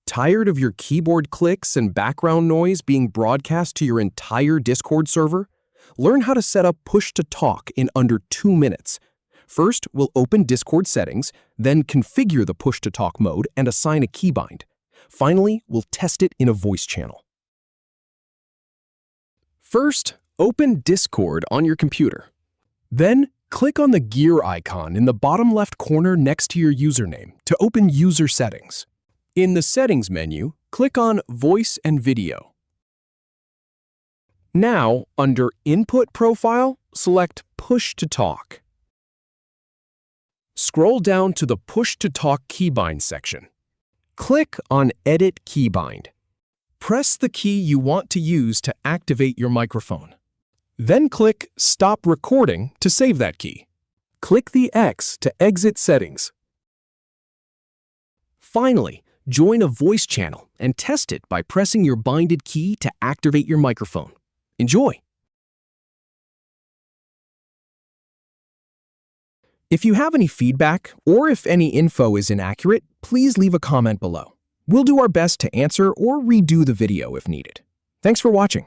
Tired of your keyboard clicks and background noise being broadcast to your entire Discord server? Learn how to set up push-to-talk in under 2 minutes. First, we'll open Discord settings, then configure the push-to-talk mode and assign a keybind. Finally, we'll test it in a voice channel. First, open Discord on your computer. Then, click on the gear icon in the bottom left corner next to your username to open User Settings. In the Settings menu, click on Voice and Video. Now, under Input Profile, select Push to Talk. Scroll down to the Push to Talk Keybind section. Click on Edit Keybind. Press the key you want to use to activate your microphone. Then click Stop Recording to save that key. Click the X to exit settings. Finally, join a voice channel and test it by pressing your binded key to activate your microphone. Enjoy! If you have any feedback or if any info is inaccurate, please leave a comment below. We'll do our best to answer or redo the video if needed. Thanks for watching.